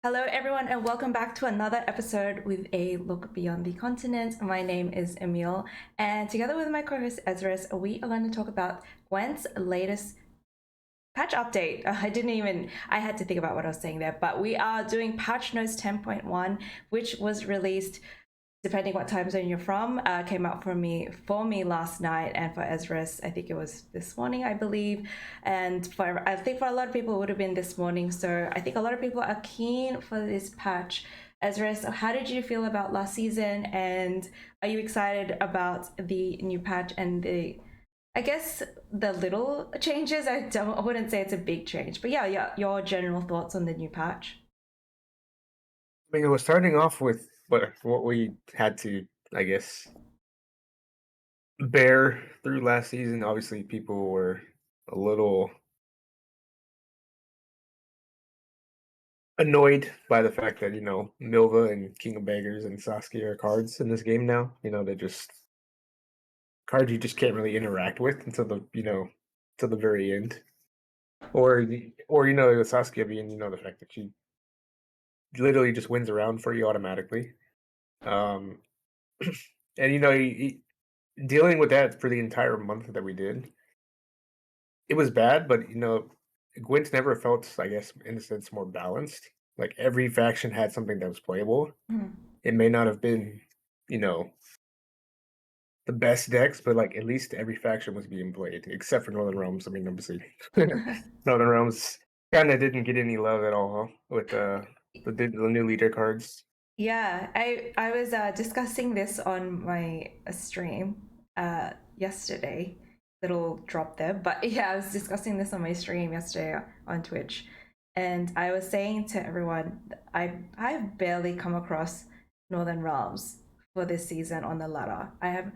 Hello, everyone, and welcome back to another episode with a look beyond the continent. My name is Emil, and together with my co-host Ezra, we are going to talk about Gwent's latest patch update. I had to think about what I was saying there, but we are doing patch notes 10.1, which was released depending what time zone you're from, came out for me last night, and for Ezra's, I think it was this morning, I believe, and I think for a lot of people it would have been this morning. So I think a lot of people are keen for this patch. Ezra, so how did you feel about last season, and are you excited about the new patch and I guess the little changes? I wouldn't say it's a big change, but yeah, your general thoughts on the new patch. It was starting off with what we had to, I guess, bear through last season. Obviously, people were a little annoyed by the fact that, Milva and King of Beggars and Saskia are cards in this game now. They're just cards you just can't really interact with until till the very end. Or Saskia being, the fact that she literally just wins around for you automatically. Um, and, dealing with that for the entire month that we did, it was bad, but, Gwent never felt, I guess, in a sense, more balanced. Like, every faction had something that was playable. Mhm. It may not have been, you know, the best decks, but, like, at least every faction was being played, except for Northern Realms. I mean, obviously, Northern Realms kinda didn't get any love at all with, the new leader cards. Yeah, I was discussing this on my stream yesterday. Little drop there, but yeah, I was discussing this on my stream yesterday on Twitch, and I was saying to everyone, I've barely come across Northern Realms for this season on the ladder. I have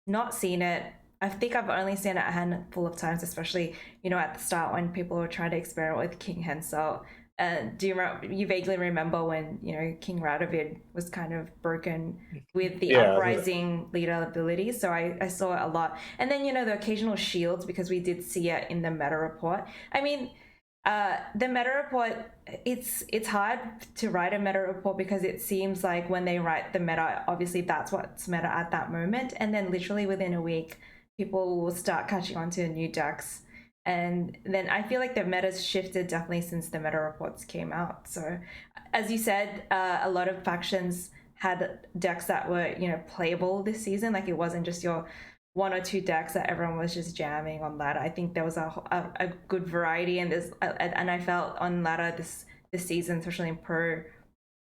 not seen it. I think I've only seen it a handful of times, especially at the start when people were trying to experiment with King Hensel. You vaguely remember when King Radovid was kind of broken with the Yeah, uprising leader abilities? So I saw it a lot, and then the occasional shields because we did see it in the meta report. I mean, the meta report, it's hard to write a meta report because it seems like when they write the meta, obviously that's what's meta at that moment, and then literally within a week people will start catching on to new decks, and then I feel like the meta's shifted definitely since the meta reports came out. So as you said, a lot of factions had decks that were playable this season. Like, it wasn't just your one or two decks that everyone was just jamming on ladder. I think there was a good variety, and and I felt on ladder this season, especially in pro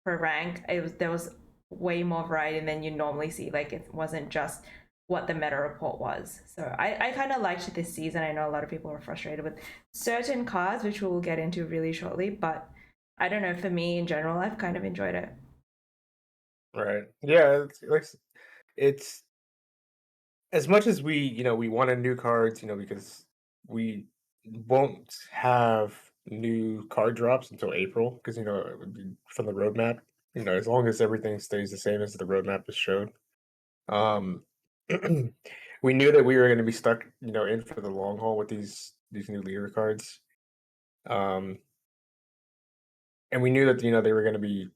rank, there was way more variety than you normally see. Like, it wasn't just what the meta report was. So I kind of liked this season. I know a lot of people were frustrated with certain cards, which we'll get into really shortly, but I don't know. For me in general, I've kind of enjoyed it. right. Yeah, it's as much as we wanted new cards, because we won't have new card drops until April, because it would be from the roadmap. As long as everything stays the same as the roadmap has showed. Um, we knew that we were going to be stuck, in for the long haul with these new leader cards. Um, and we knew that they were going to be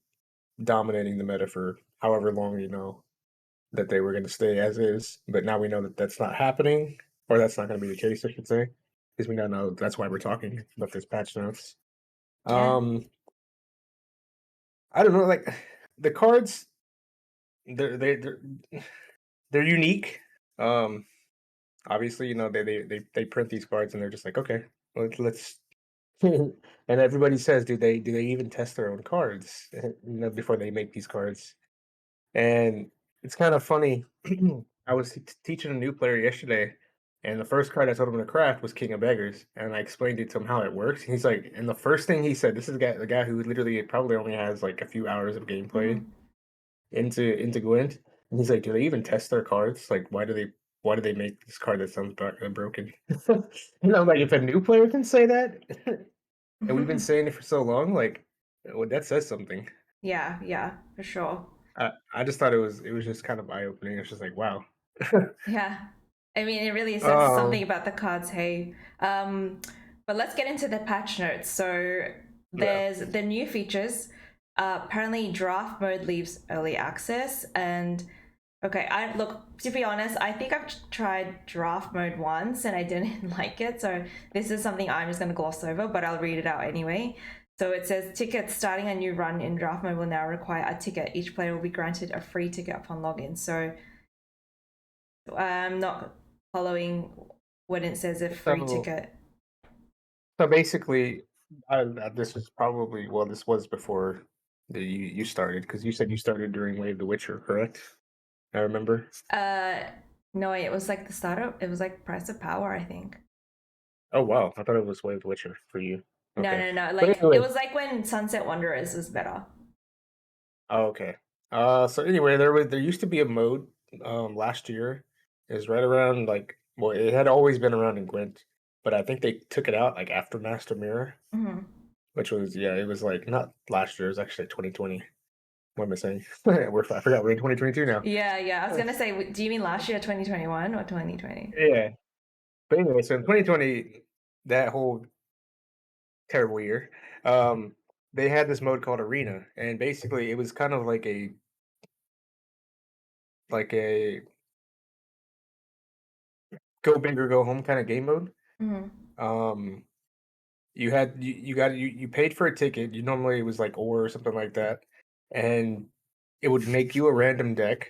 dominating the meta for however long, that they were going to stay as is, but now we know that that's not happening, or that's not going to be the case, I should say, because we now know that's why we're talking about this patch notes. Yeah. Um, I don't know, like the cards, they're they're unique. Um, Obviously, they print these cards and they're just like, okay, let's. And everybody says, do they even test their own cards, before they make these cards? And it's kind of funny. I was teaching a new player yesterday, and the first card I told him to craft was King of Beggars, and I explained it to him how it works. He's like, and the first thing he said, this is the guy who literally probably only has like a few hours of gameplay Mm-hmm. into Gwent, and he's like, do they even test their cards? Like, why do they make this card that sounds broken? And I'm like, if a new player can say that, and we've been saying it for so long, like, well, that says something. Yeah, yeah, for sure. I just thought it was just kind of eye opening. It's just like, wow. Yeah. I mean, it really says something Um, about the cards, hey. But let's get into the patch notes. So yeah, there's the new features. apparently draft mode leaves early access, and okay, I look, to be honest, I think I've tried draft mode once and I didn't like it, so this is something I'm just going to gloss over, but I'll read it out anyway. So it says, tickets starting a new run in draft mode will now require a ticket. Each player will be granted a free ticket upon login. So I'm not following when it says a free ticket. So basically, this was probably, well, this was before you started, because you said you started during Way of the Witcher, correct? I remember. No, it was like the startup. It was like Price of Power, I think. Oh wow, I thought it was Way of the Witcher for you. Okay. No. But Like anyway, it was like when Sunset Wanderers was better. oh, okay. So anyway, there used to be a mode last year. It was right around like, well, it had always been around in Gwent, but I think they took it out like after Master Mirror, Mm-hmm. which was, yeah, it was like not last year, it was actually 2020. What am I saying? I forgot we're in 2022 now. Yeah. I was gonna say, do you mean last year, 2021 or 2020? Yeah. But anyway, so in 2020, that whole terrible year, they had this mode called Arena, and basically it was kind of like a go big or go home kind of game mode. Mm-hmm. Um, you paid for a ticket. You normally, it was like ore or something like that, and it would make you a random deck,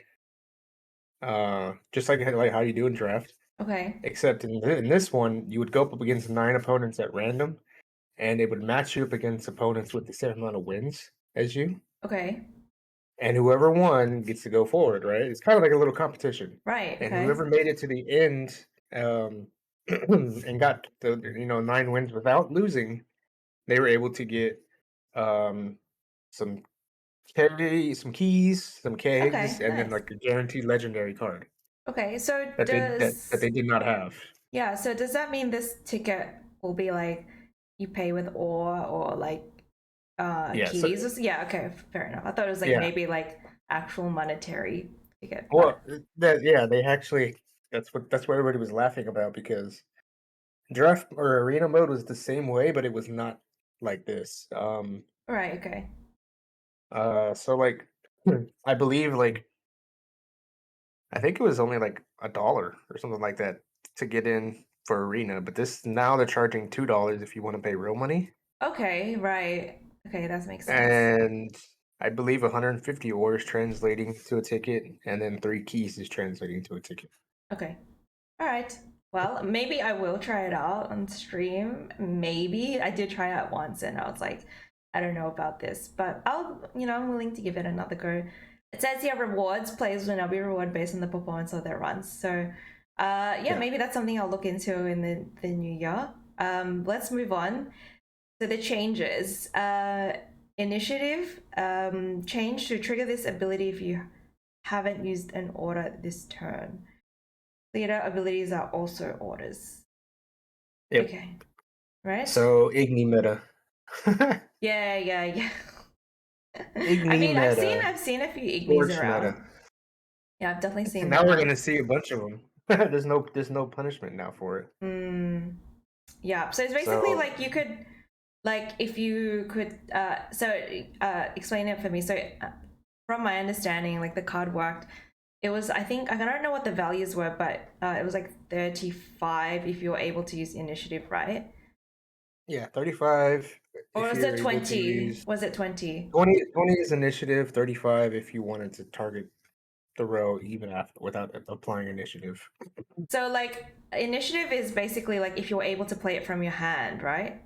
just like how you do in draft. Okay. Except in this one, you would go up against 9 opponents at random, and it would match you up against opponents with the same amount of wins as you. Okay. And whoever won gets to go forward, right? It's kind of like a little competition. Right. And Okay. whoever made it to the end, and got the 9 wins without losing, they were able to get um some some keys, some kegs, Okay. and then Nice. like a guaranteed legendary card Okay. So that they did not have. yeah, so does that mean this ticket will be like you pay with ore or like Yeah, so keys? Yeah, okay, fair enough. I thought it was like yeah. maybe like actual monetary ticket. Got it. Well, they actually, that's what everybody was laughing about, because draft or arena mode was the same way, but it was not like this. Right, okay. So like, I believe like, I think it was only like $1 or something like that to get in for arena, but this now they're charging $2 if you want to pay real money, Okay, right. Okay, that makes sense. and I believe 150 ore is translating to a ticket, and then 3 keys is translating to a ticket. Okay. All right. Well, maybe I will try it out on stream. Maybe. I did try it once and I was like, I don't know about this, but I'm willing to give it another go. It says here rewards players will now be rewarded based on the performance of their runs. So, yeah, maybe that's something I'll look into in the new year. Let's move on. So the changes. Initiative change to trigger this ability if you haven't used an order this turn. Theater abilities are also orders. Yep. Okay. Right? So Igni meta. Yeah. I Igni mean, meta. I've seen a few Ignis Torch around. meta. Yeah, I've definitely seen And them now we're around. gonna see a bunch of them. There's no punishment now for it. Yeah. So it's basically So like you could, like, if you could. Explain it for me. So, from my understanding, like the card worked. It was, I think, I don't know what the values were, but it was like 35 if you were able to use initiative, right? yeah, 35 Or if was it you're able to 20? use Was it 20? 20 is initiative, 35 if you wanted to target the row even after without applying initiative. So, like, initiative is basically like if you're able to play it from your hand, right?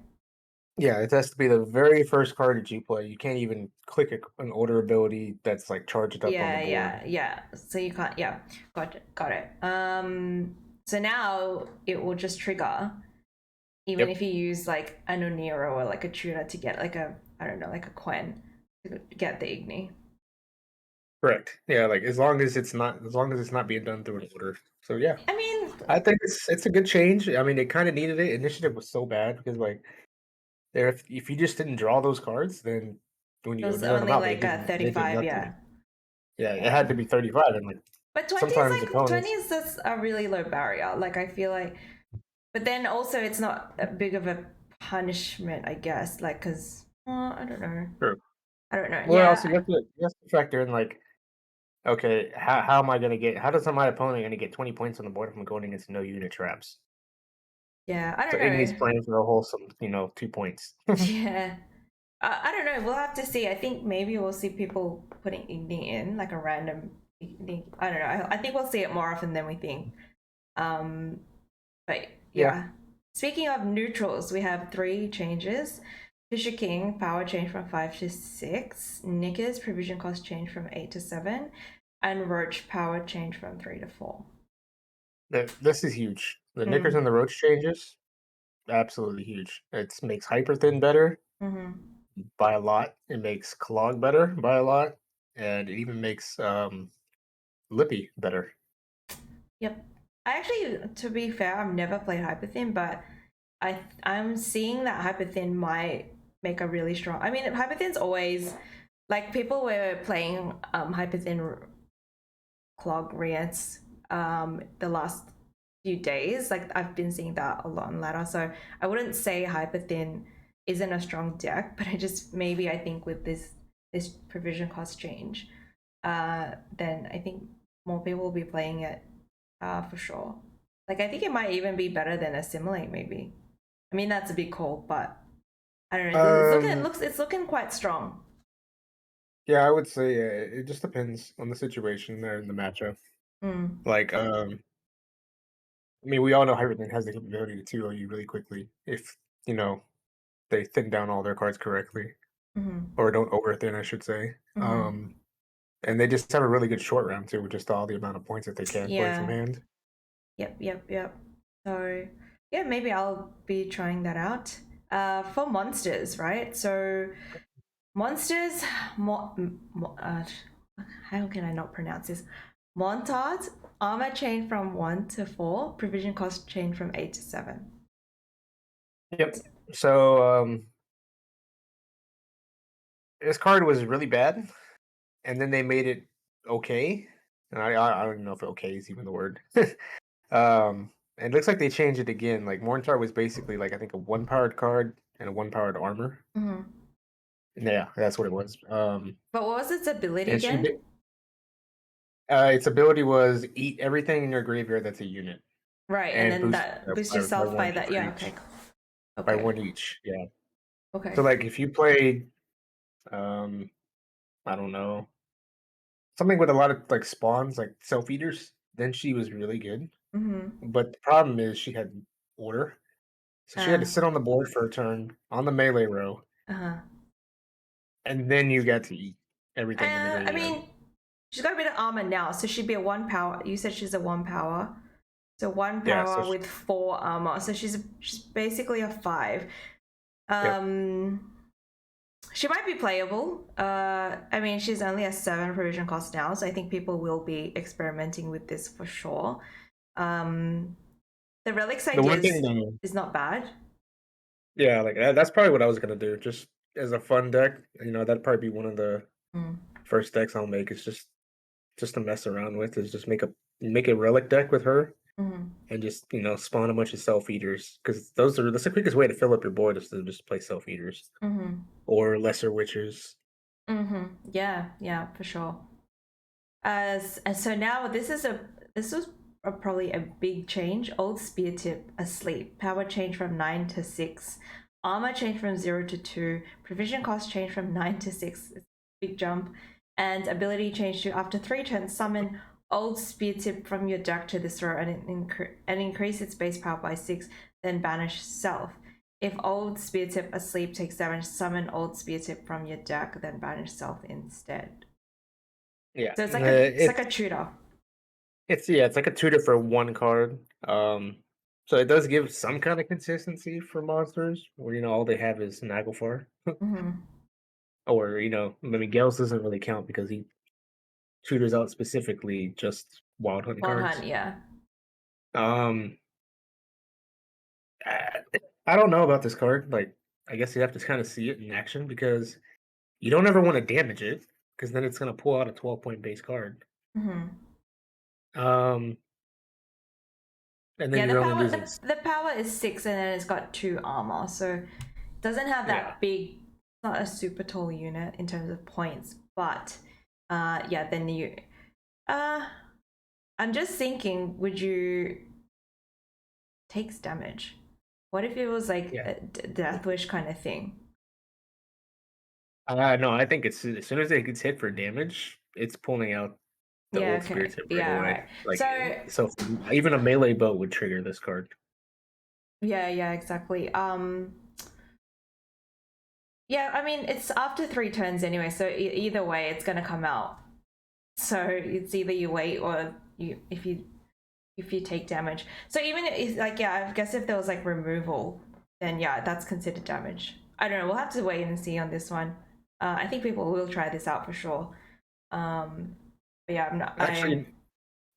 Yeah, it has to be the very first card that you play. You can't even click an order ability that's like charged up on the board. Yeah. So you can't, yeah. Got it. So now it will just trigger even Yep. if you use like an Oniro or like a tutor to get like a, I don't know, like a Quen to get the Igni. Correct. Yeah, like as long as it's not being done through an order. So yeah. I mean, I think it's a good change. I mean, it kind of needed it. Initiative was so bad because like there, if you just didn't draw those cards, then when it you was run them only out, like a they did 35, nothing. yeah. Yeah, it Yeah. had to be 35, and like But 20 is sometimes like, 20 opponents. is just a really low barrier. Like, I feel like, but then also it's not a big of a punishment, I guess. Like, because, I don't know. True. I don't know. Well, also Yeah, you have to factor in like, okay, how am I gonna get? How does my opponent gonna get 20 points on the board if I'm going against no unit traps? yeah. I So don't Igni's know. playing for a wholesome, 2 points. Yeah. I don't know. We'll have to see. I think maybe we'll see people putting Igni in like a random Igni. I don't know. I think we'll see it more often than we think. Um, but Yeah. yeah. Speaking of neutrals, we have 3 changes. Fisher King, power change from 5 to 6. Knickers, provision cost change from 8 to 7. And Roach, power change from 3 to 4. This is huge. The Knickers Mm. and the Roach changes, absolutely huge. It makes Hyper Thin better Mm-hmm. by a lot. It makes Clog better by a lot, and it even makes Lippy better. Yep. I actually, to be fair, I've never played Hyperthin, but I'm seeing that Hyperthin might make a really strong. I mean, Hyperthin's always like people were playing Hyperthin Clog Riets the last few days. Like I've been seeing that a lot on ladder, so I wouldn't say Hyperthin isn't a strong deck, but I think with this provision cost change, then I think more people will be playing it for sure. Like I think it might even be better than Assimilate, maybe. I mean that's a big call, but I don't know. Um, It's looking quite strong. yeah, I would say it just depends on the situation there in the matchup. Mm, Like, I mean, we all know Hyper Thin has the ability to 2 you really quickly if you know they thin down all their cards correctly, mm-hmm, or don't overthin, I should say. mm-hmm. And they just have a really good short round too, with just all the amount of points that they can play from Yeah. hand. Yep. So yeah, maybe I'll be trying that out. For monsters, right? So monsters, how can I not pronounce this? Montard, armor chain from 1 to 4, provision cost chain from 8 to 7. Yep. So this card was really bad, and then they made it okay. And I don't even know if okay is even the word. And it looks like they changed it again. Like Morntar was basically like I think a 1 powered card and a 1 powered armor. Mm-hmm. Yeah, that's what it was. But what was its ability And again? its ability was eat everything in your graveyard that's a unit Right, and and then boost that boost by yourself one by that. for Yeah, okay, each. cool. By Okay, one each. Yeah. So okay. like if you played um I don't know, something with a lot of like spawns, like self eaters, then she was really good. Mm-hmm. But the problem is she had order. So she had Uh, to sit on the board for a turn on the melee row, uh-huh. and then you got to eat everything in the I graveyard. mean, she's got a bit of armor now, so she'd be a 1 power. You said she's a 1 power. So one Yeah, so power with 4 armor. So she's basically a 5. yep. Um she might be playable. I mean she's only a 7 provision cost now, so I think people will be experimenting with this for sure. Um the relics The idea one thing though, is not bad. yeah, like that's probably what I was gonna do. Just as a fun deck, that'd probably be one of the Mm. first decks I'll make. Is just to mess around with. Is just make a relic deck with her Mm-hmm. and just spawn a bunch of self eaters because that's the quickest way to fill up your board is to just play self eaters Mm-hmm. or lesser witches. Mm-hmm. Yeah, for sure. So now this was probably a big change. Old spear tip asleep. Power change from 9 to 6. Armor change from 0 to 2. Provision cost change from 9 to 6. It's a big jump. And ability change to after 3 turns summon old spear tip from your deck to this row and increase its base power by 6. Then banish self. If old spear tip asleep takes damage, summon old spear tip from your deck. Then banish self instead. Yeah, So it's like it's a tutor. it's like a tutor for 1 card. So it does give some kind of consistency for monsters where all they have is Naglfar. Mm-hmm. Or I mean Gauss doesn't really count because he tutors out specifically just Wild Hunt Wild Hunt, cards. yeah. Um, I, I don't know about this card. Like, I guess you have to kind of see it in action because you don't ever want to damage it because then it's gonna pull out a 12-point base card. Mm-hmm. Um, and then Yeah, you're only the, losing. the power is 6 and then it's got 2 armor, so it doesn't have Yeah, that big. not a super tall unit in terms of points, but yeah, then you I'm just thinking, would you takes damage? What if it was like Yeah. a death wish kind of thing? No, I think it's as soon as it gets hit for damage, it's pulling out the Yeah, old spirit okay. tip right Yeah, away. right. Like, So so even a melee bow would trigger this card. yeah, exactly. Yeah, I mean it's after 3 turns anyway, so either way it's gonna come out. So it's either you wait or you if you take damage. So even if like yeah, I guess if there was like removal, then yeah, that's considered damage. I don't know. We'll have to wait and see on this one. I think people will try this out for sure. But yeah, I'm not. Actually,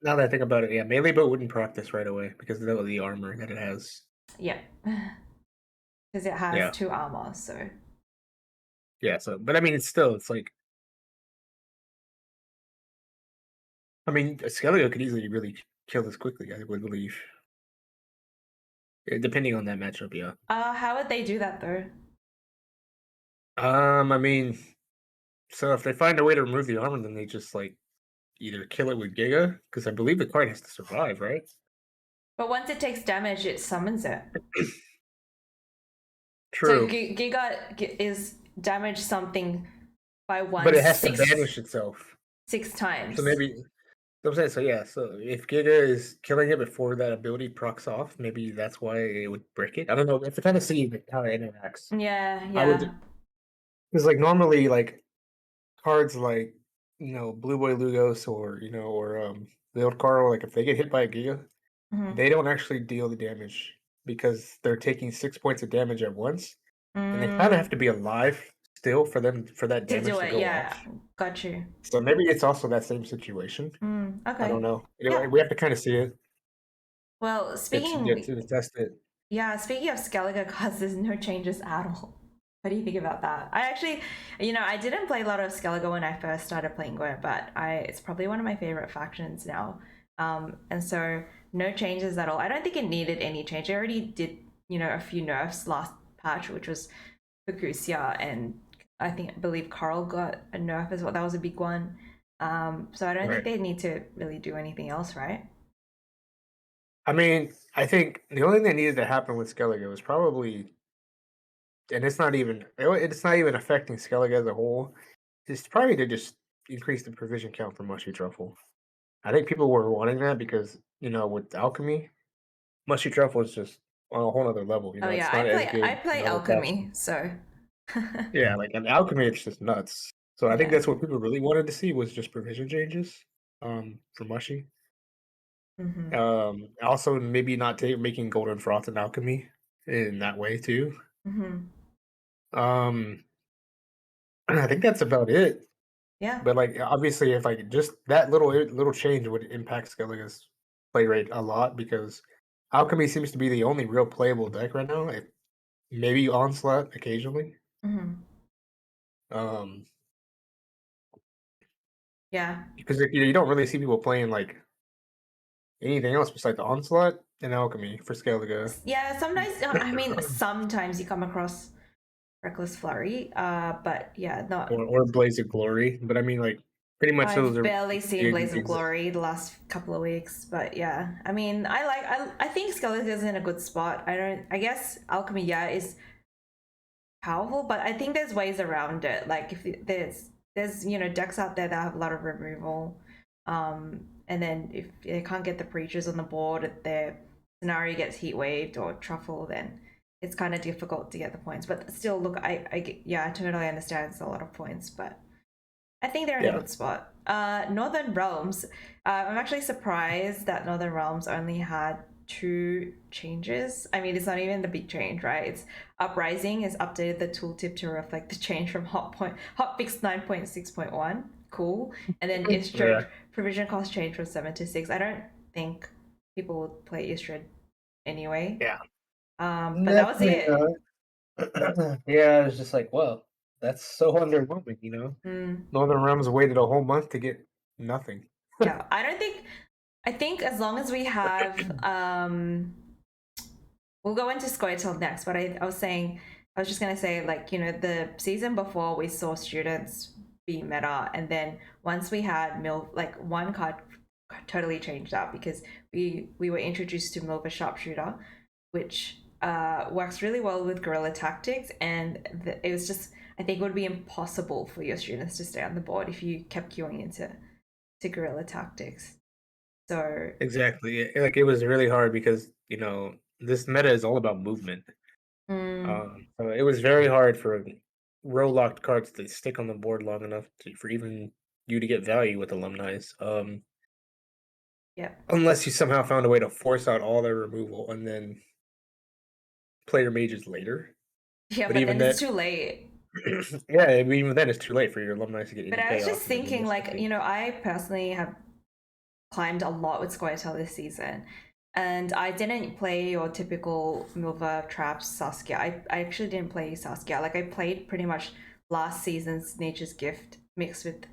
now that I think about it, yeah, melee bow wouldn't proc this right away because of the armor that it has. Yeah, because it has Yeah, 2 armor. So yeah. So, but I mean, it's like, I mean, a Skellige could easily really kill this quickly. I would believe, depending on that matchup. Yeah. how would they do that though? I mean, so if they find a way to remove the armor, then they just like either kill it with Giga, because I believe the card has to survive, right? But once it takes damage, it summons it. So True, Giga is damage something by but one it has to six banish itself. six So times. maybe I'm saying so. Yeah. So if Giga is killing it before that ability procs off, maybe that's why it would break it. I don't know. If to kind of see how it interacts, Yeah, I would yeah. because like normally like cards like Blue Boy Lugos or the old Carl, like if they get hit by a Giga, Mm-hmm. they don't actually deal the damage because they're taking 6 points of damage at once, and they kind of have Mm, to be alive still for that to damage do to it, go yeah. off. Got you. So maybe it's also that same situation. I Okay. don't know. Yeah. We have to kind of see it, Well, get to test it. speaking of Skellige cards, there's no changes at all. What do you think about that? I actually, I didn't play a lot of Skellige when I first started playing Gwent, but it's probably one of my favorite factions now. And so no changes at all. I don't think it needed any change. It already did, a few nerfs last patch, which was Fukusia, and I believe Carl got a nerf as well. That was a big one. So I don't think Right. they need to really do anything else, right? I mean, I think the only thing that needed to happen with Skellige was probably, and it's not even affecting Skellige as a whole. It's probably to just increase the provision count for Mushy Truffle. I think people were wanting that because with alchemy, Mushy Truffle is just on a whole other level. Oh yeah, It's I not as play I good play in other alchemy, factions. so Yeah, like an alchemy, it's just nuts. So I think yeah. that's what people really wanted to see was just provision changes. For Mushy. Hmm. Also maybe not making golden froth and alchemy in that way too. Hmm. Um, I think that's about it. Yeah. But like obviously, if like just that little change would impact Skellige's play rate a lot because alchemy seems to be the only real playable deck right now. Maybe onslaught occasionally. Hmm. Um, Yeah. because you don't really see people playing like anything else besides onslaught and alchemy for Skellige. Yeah, sometimes I mean sometimes you come across reckless flurry, but yeah, not or Blaze of Glory. But I mean, like pretty much those I've are barely seen Blaze of Glory the last couple of weeks, but yeah. I mean, I think Skellige is in a good spot. I guess alchemy yeah is powerful, but I think there's ways around it. Like if there's decks out there that have a lot of removal, and then if they can't get the preachers on the board, if their scenario gets heat waved or truffle, then it's kind of difficult to get the points. But still, look, I totally understand it's a lot of points, but I think they're in a Yeah. good spot. Northern Realms. I'm actually surprised that Northern Realms only had 2 changes. I mean, it's not even the big change, right? It's Uprising has updated the tooltip to reflect the change from Hotfix 9.6.1. Cool. And then Yeah. Istrid provision cost change from 7 to 6. I don't think people would play Istrid anyway. Yeah. But that was Definitely it. not. Yeah, I was just like, well, that's so underwhelming. Mm, Northern Realms waited a whole month to get nothing. yeah, I think as long as we have we'll go into Squirtle next, but I was saying I was just gonna say, like, you know, the season before we saw students be meta, and then once we had like one card totally changed out because we were introduced to Milva Sharpshooter, which works really well with guerrilla tactics, and it was just, I think it would be impossible for your students to stay on the board if you kept queuing into guerrilla tactics. So Exactly. Like it was really hard because this meta is all about movement. So it was very hard for row locked cards to stick on the board long enough for even you to get value with alumni. yeah, Unless you somehow found a way to force out all their removal and then play your mages later. yeah, But but even then it's then, too late. yeah, even then it's too late for your alumni to get But any I was just payoff. And then thinking, like, you know, I personally have climbed a lot with Squirtle this season, and I didn't play your typical Milva traps Saskia. I actually didn't play Saskia. Like, I played pretty much last season's Nature's Gift mixed with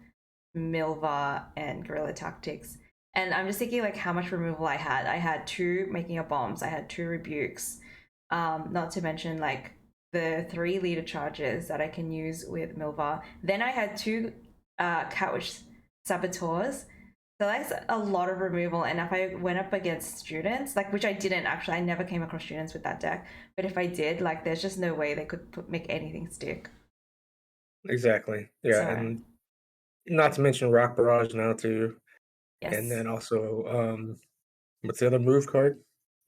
Milva and Guerrilla Tactics. And I'm just thinking, like, how much removal I had. I had 2 Making of Bombs, I had 2 Rebukes, not to mention, like, the 3 leader charges that I can use with Milva. Then I had 2 Catwitch Saboteurs. So that's a lot of removal. And if I went up against students, like, which I didn't actually, I never came across students with that deck. But if I did, like, there's just no way they could make anything stick. exactly. Yeah, So, and not to mention Rock Barrage now too. And yes. then also, what's the other move card?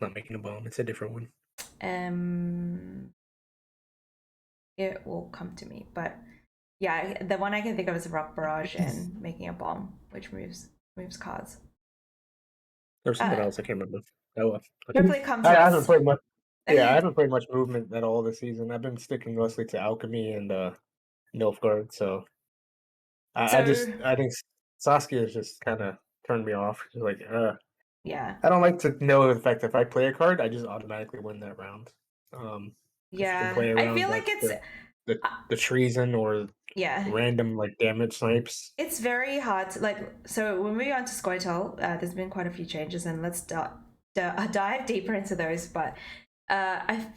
Not Making a Bomb. It's a different one. It will come to me. But yeah, the one I can think of is Rock Barrage and Making a Bomb, which moves cards. There's something else I can't remember. Oh, well. Hopefully it comes I to haven't us. played much. Yeah, I haven't played much movement at all this season. I've been sticking mostly to Alchemy and Nilfgaard. So So, I think Saskia has just kind of turned me off. Like, yeah. I don't like to know the fact that if I play a card, I just automatically win that round. If you can Yeah. play I around feel like like it's, the treason or yeah. random like damage snipes. It's very hard to, like, so when we on to Squirtle, there's been quite a few changes, and let's dive deeper into those. But I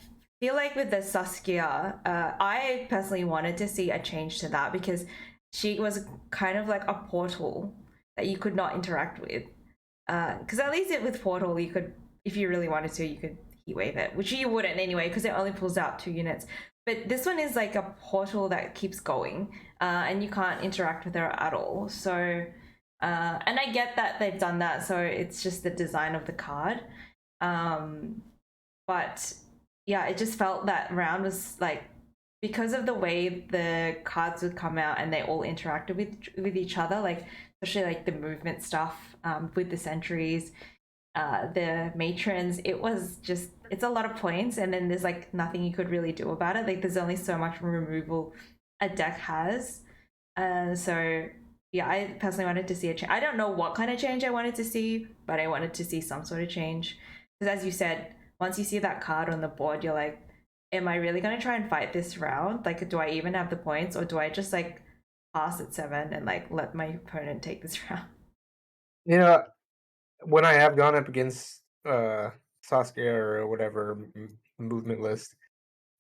feel like with the Saskia, I personally wanted to see a change to that because she was kind of like a portal that you could not interact with. Because at least with Portal, you could, if you really wanted to, you could heat wave it, which you wouldn't anyway because it only pulls out 2 units. But this one is like a portal that keeps going, and you can't interact with her at all. So, and I get that they've done that, so it's just the design of the card. But yeah, it just felt that round was like, because of the way the cards would come out and they all interacted with each other, like especially like the movement stuff with the sentries, the matrons, it's a lot of points, and then there's like nothing you could really do about it. Like there's only so much removal a deck has. So yeah, I personally wanted to see a change. I don't know what kind of change I wanted to see, but I wanted to see some sort of change. Because as you said, once you see that card on the board, you're like, am I really going to try and fight this round? Like, do I even have the points, or do I just like pass at 7 and like let my opponent take this round? You know, when I have gone up against Saskia or whatever movement list,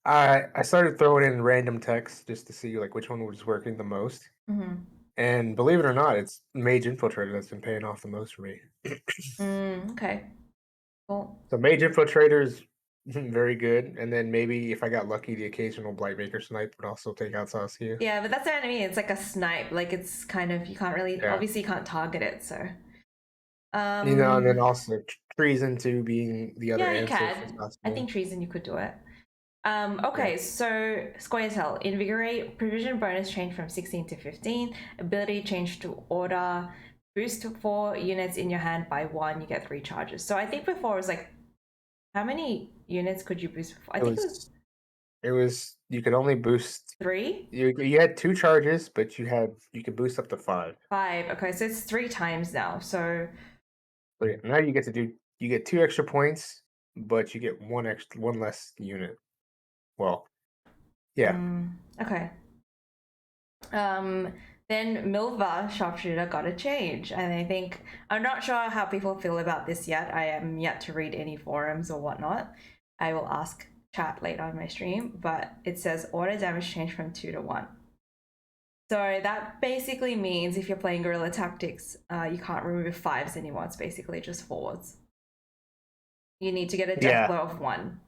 I started throwing in random text just to see like which one was working the most. Mm-hmm. And believe it or not, it's Mage Infiltrator that's been paying off the most for me. Okay. Cool. So Mage Infiltrator is very good, and then maybe if I got lucky, the occasional Blightmaker snipe would also take out Saskia. Yeah, but that's what I mean. It's like a snipe. Like it's kind of, you can't really, Yeah. obviously you can't target it. So, And then also Treason too being the other yeah, you answer for can. I Saskia. think Treason you could do it. Okay, so Squirtle, Invigorate, provision bonus change from 16 to 15, ability change to order, boost 4 units in your hand by 1, you get 3 charges. So I think before it was like, how many units could you boost before? I think it was you could only boost 3? You had 2 charges, but you could boost up to 5. 5, okay, so it's 3 times now. So So now you get 2 extra points, but you get one less unit. Well, yeah. Okay. Then Milva Sharpshooter got a change, and I think, I'm not sure how people feel about this yet. I am yet to read any forums or whatnot. I will ask chat later on my stream, but it says auto damage change from 2 to 1. So that basically means if you're playing guerrilla tactics, you can't remove 5s anymore. It's basically just 4s. You need to get a death blow of 1.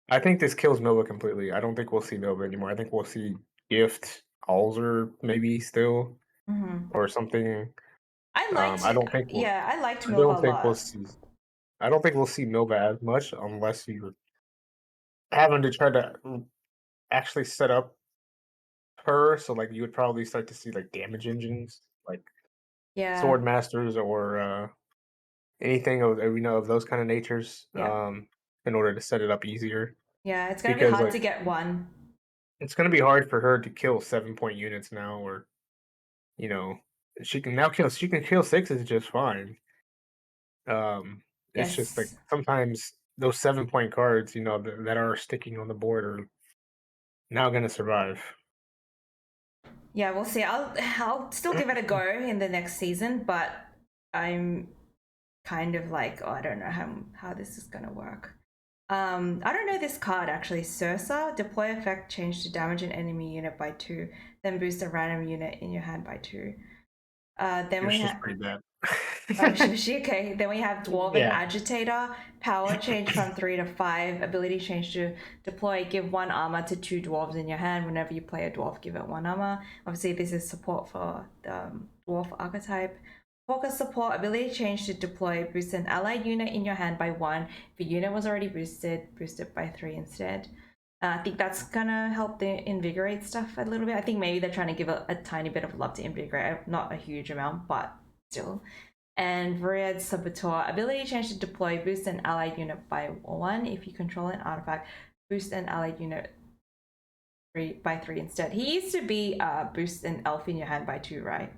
I think this kills Milva completely. I don't think we'll see Milva anymore. I think we'll see Gift, Alzer maybe still, or something. I liked, I don't think I liked I Milva don't a think lot. we'll see. I don't think we'll see Milva as much unless you're having to try to actually set up her. So like you would probably start to see like damage engines, like sword masters or anything of of those kind of natures. In order to set it up easier. Yeah, it's gonna be hard to get 1. It's gonna be hard for her to kill 7-point units now, or she can kill 6s just fine. It's just like sometimes those 7-point cards, that are sticking on the board are now gonna survive. Yeah, we'll see. I'll still give it a go in the next season, but I'm kind of like, I don't know how this is gonna work. I don't know this card actually. Sursa, deploy effect, change to damage an enemy unit by 2, then boost a random unit in your hand by 2. Then we have pretty bad. okay. Then we have Dwarven Agitator, power change from 3 to 5, ability change to deploy, give 1 armor to 2 dwarves in your hand. Whenever you play a dwarf, give it 1 armor. Obviously, this is support for the dwarf archetype. Focus support, ability change to deploy, boost an allied unit in your hand by 1. If your unit was already boosted, boost it by 3 instead. I think that's gonna help the invigorate stuff a little bit. I think maybe they're trying to give a tiny bit of love to invigorate, not a huge amount, but still. And Variad Saboteur, ability change to deploy, boost an allied unit by 1. If you control an artifact, boost an allied unit by 3 instead. He used to be boost an elf in your hand by 2, right?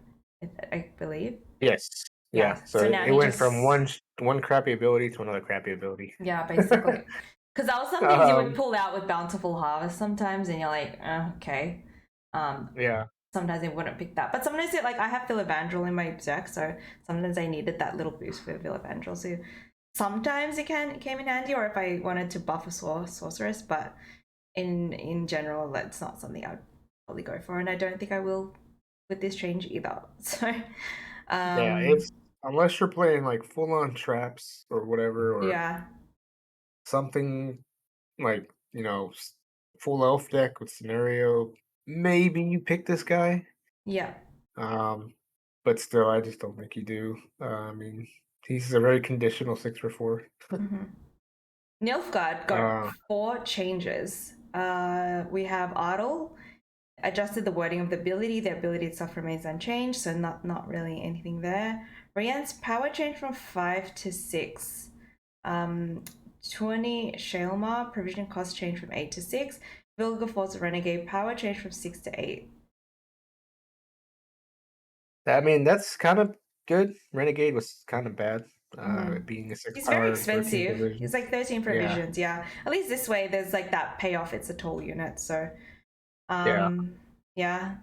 I believe. Yes. Yeah. So now it went from one crappy ability to another crappy ability. Yeah, basically. Because that was some things you would pull out with Bountiful Harvest sometimes, and you're like, okay. Yeah. Sometimes they wouldn't pick that. But sometimes I have Philibandrel in my deck, so sometimes I needed that little boost for Philibandrel. So sometimes it came in handy, or if I wanted to buff a sorceress, but in general, that's not something I'd probably go for, and I don't think I will with this change either. So it's unless you're playing like full on traps or whatever, or something like full elf deck with scenario, maybe you pick this guy. But still, I just don't think you do. I mean, he's a very conditional 6 for 4. Nilfgaard got 4 changes. We have Ardle adjusted the wording of the ability. The ability itself remains unchanged, so not really anything there. Rian's power change from 5 to 6. 20 Shalmar, provision cost change from 8 to 6. Vilgefortz Renegade, power change from 6 to 8. I mean, that's kind of good. Renegade was kind of bad. Being a 6 He's power, very expensive. He's like 13 provisions. Yeah. At least this way, there's like that payoff. It's a tall unit, so yeah,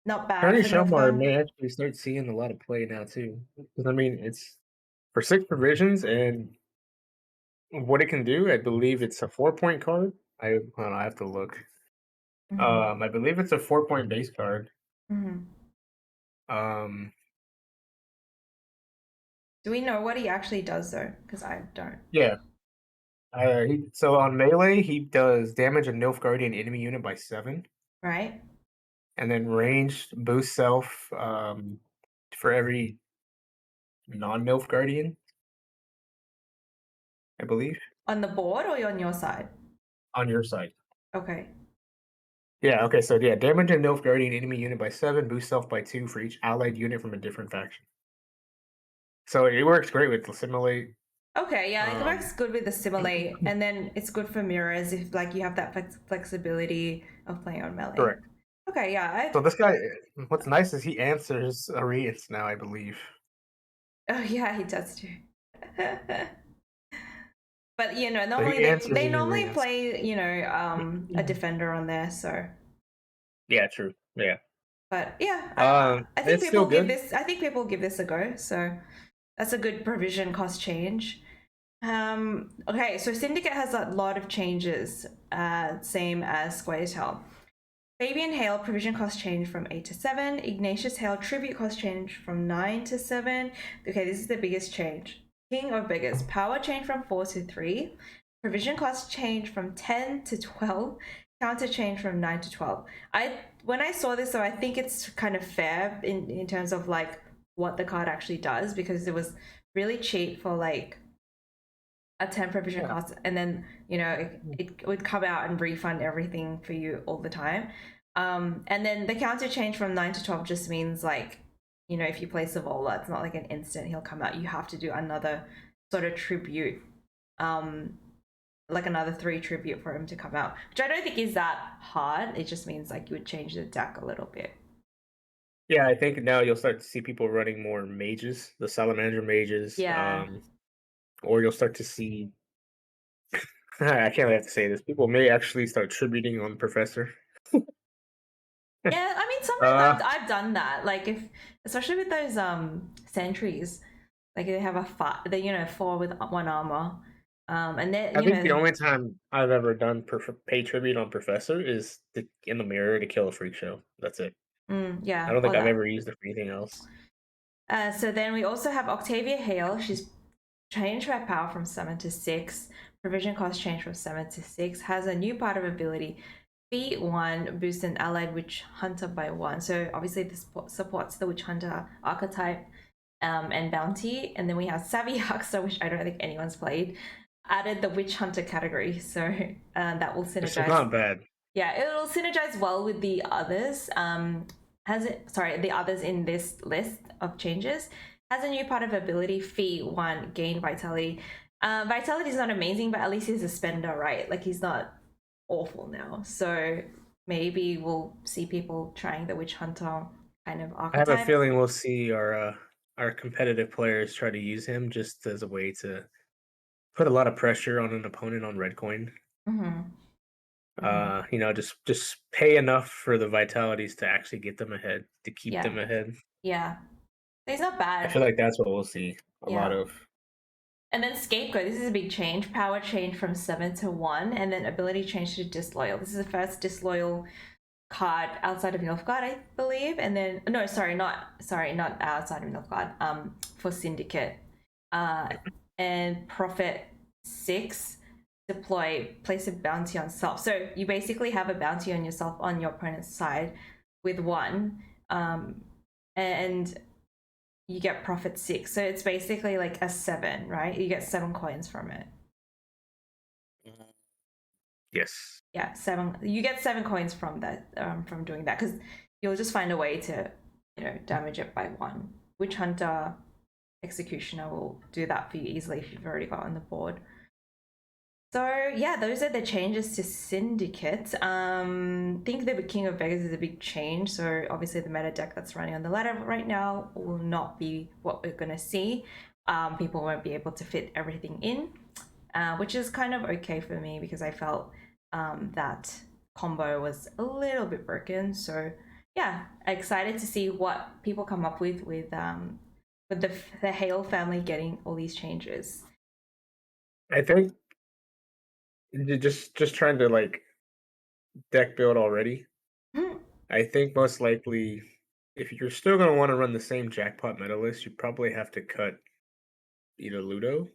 not bad. 30 Shalmar may actually start seeing a lot of play now too. Because I mean, it's for 6 provisions, and what it can do, I believe it's a 4-point card. I have to look. I believe it's a 4-point base card. Do we know what he actually does though? Because I don't. Yeah. So on melee, he does damage a Nilfgaardian enemy unit by 7. Right. And then ranged boost self for every non-Nilfgaardian, I believe. On the board or on your side? On your side. Okay. Yeah, okay, so yeah, damage a Nilfgaardian enemy unit by 7, boost self by 2 for each allied unit from a different faction. So it works great with Assimilate. Okay, yeah, it works good with Assimilate, and then it's good for mirrors if like you have that flexibility of playing on melee. Correct. Okay, yeah. So this guy, what's nice is he answers Arians now, I believe. Oh yeah, he does too. But normally they normally play a defender on there, so. Yeah, true. Yeah. But yeah, I think people give this. I think people give this a go. So that's a good provision cost change. Okay, so Syndicate has a lot of changes, same as Square Tail. Fabian Hale provision cost change from 8 to 7. Ignatius Hale tribute cost change from 9 to 7. Okay, this is the biggest change. King of Beggars power change from 4 to 3. Provision cost change from 10 to 12. Counter change from 9 to 12. When I saw this, so I think it's kind of fair in terms of like what the card actually does, because it was really cheap for like a 10 provision cost, and then it would come out and refund everything for you all the time. And then the counter change from 9 to 12 just means like, if you play Savola, it's not like an instant he'll come out. You have to do another sort of tribute, like another 3 tribute for him to come out, which I don't think is that hard. It just means like you would change the deck a little bit. Yeah, I think now you'll start to see people running more mages, the salamander mages. Yeah. Or you'll start to see I can't really have to say this. People may actually start tributing on Professor. Yeah, I mean, Uh, sometimes I've done that. Like especially with those sentries, like they have they 4 with 1 armor, and then I think the only time I've ever done pay tribute on Professor is in the mirror to kill a freak show. That's it. I yeah, don't or think I've that. ever used it for anything else. So then we also have Octavia Hale. She's changed her power from 7 to 6. Provision cost change from 7 to 6. Has a new part of ability. Feat 1 boosts an allied witch hunter by 1. So obviously this supports the witch hunter archetype and bounty. And then we have Savvy Hacksaw, which I don't think anyone's played. Added the witch hunter category, so that will It's synergize. not bad. Yeah, it'll synergize well with the others. The others in this list of changes. Has a new part of ability, Feat 1, gain vitality. Vitality is not amazing, but at least he's a spender, right? Like he's not awful now. So maybe we'll see people trying the witch hunter kind of I have a archetype. feeling we'll see our competitive players try to use him just as a way to put a lot of pressure on an opponent on red coin. Mm-hmm. Mm-hmm. Just pay enough for the vitalities to actually get them ahead, to keep Yeah, them ahead. yeah. He's not I bad. feel like that's what we'll see a lot Yeah. of. And then Scapegoat, this is a big change. Power change from 7 to 1, and then ability change to Disloyal. This is the first Disloyal card outside of Nilfgaard, I believe. And then not outside of Nilfgaard. For Syndicate. And Profit 6, deploy, place a bounty on self. So you basically have a bounty on yourself on your opponent's side with 1. And you get profit 6, so it's basically like a 7, right? You get 7 coins from it. Yes. Yeah, 7. You get 7 coins from that, from doing that, because you'll just find a way to damage it by 1. Witch Hunter Executioner will do that for you easily if you've already got on the board. So yeah, those are the changes to Syndicate. Think the King of Beggars is a big change. So obviously the meta deck that's running on the ladder right now will not be what we're gonna see. People won't be able to fit everything in, which is kind of okay for me because I felt that combo was a little bit broken. So yeah, excited to see what people come up with the Hale family getting all these changes. I think just trying to like deck build already. Mm-hmm. I think most likely, if you're still going to want to run the same jackpot meta list, you probably have to cut either Ludo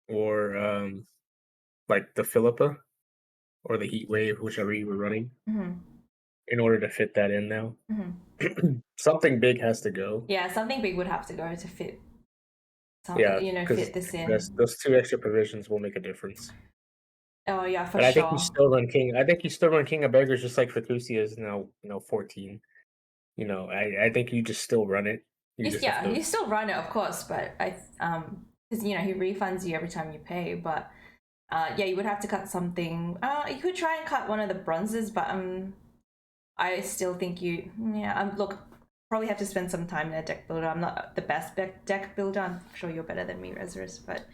or like the Philippa or the Heat Wave, whichever you were running, Mm-hmm. in order to fit that in now. Mm-hmm. Something big has to go. Yeah, something big would have to go to fit Yeah, because fit this in. those 2 extra provisions will make a difference. Oh yeah, for But I think you sure. still run King. I think you still run King of Beggars just like Fatusia is now, 14. I think you just still run it. You just have to. You still run it, of course, but because he refunds you every time you pay. But yeah, you would have to cut something. You could try and cut one of the bronzes, but I still think look, probably have to spend some time in a deck builder. I'm not the best deck builder. I'm sure you're better than me, Resurus, but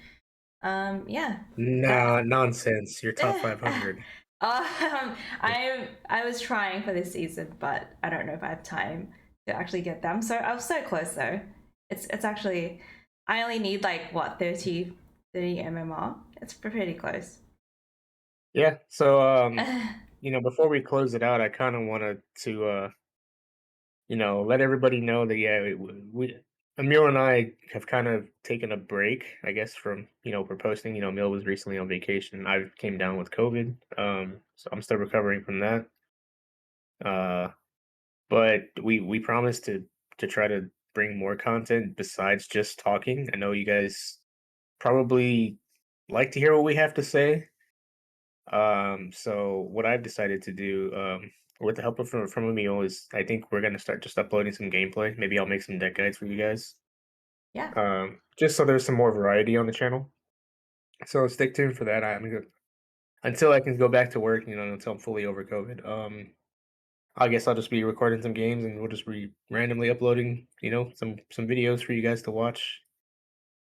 yeah. Nah, nonsense. You're top 500. I was trying for this season, but I don't know if I have time to actually get them. So I was so close though. It's actually I only need like what 30 MMR. It's pretty close. Yeah. So before we close it out, I kind of wanted to let everybody know that yeah, we Emil and I have kind of taken a break, I guess, from we're posting. Emil was recently on vacation. I came down with COVID, so I'm still recovering from that. Uh, but we promised to try to bring more content besides just talking. I know you guys probably like to hear what we have to say. So what I've decided to do, with the help of from Emil, is I think we're gonna start just uploading some gameplay. Maybe I'll make some deck guides for you guys. Yeah. Just so there's some more variety on the channel. So stick tuned for that. I'm gonna until I can go back to work, until I'm fully over COVID. I guess I'll just be recording some games and we'll just be randomly uploading, some videos for you guys to watch.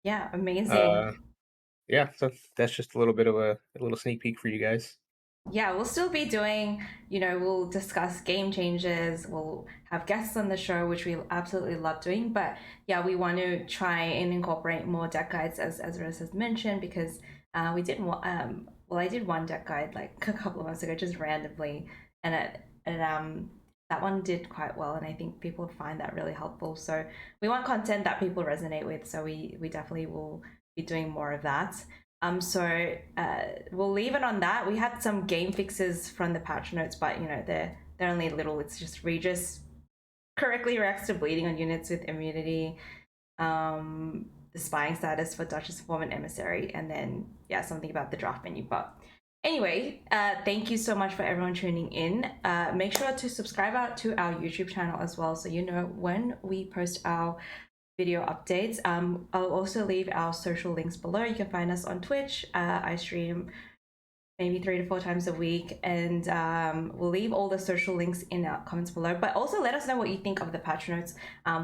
Yeah, amazing. Uh, yeah, so that's just a little bit of a little sneak peek for you guys. Yeah, we'll still be doing, we'll discuss game changes, we'll have guests on the show, which we absolutely love doing. But yeah, we want to try and incorporate more deck guides, as Rose has mentioned, because we did well, I did one deck guide like a couple of months ago, just randomly, and that one did quite well, and I think people find that really helpful. So we want content that people resonate with, so we definitely will be doing more of that. We'll leave it on that. We had some game fixes from the patch notes, but they're only little. It's just Regis correctly reacts to bleeding on units with immunity, the spying status for Duchess Form and Emissary, and then yeah, something about the draft menu. But anyway, thank you so much for everyone tuning in. Make sure to subscribe to our YouTube channel as well, so you know when we post our video updates. I'll also leave our social links below. You can find us on Twitch. I stream maybe 3 to 4 times a week, and we'll leave all the social links in our comments below. But also let us know what you think of the patch notes,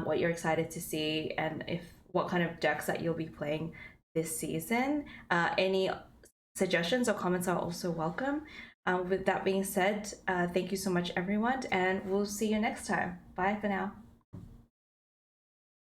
what you're excited to see, and what kind of decks that you'll be playing this season. Any suggestions or comments are also welcome. With that being said, thank you so much, everyone, and we'll see you next time. Bye for now.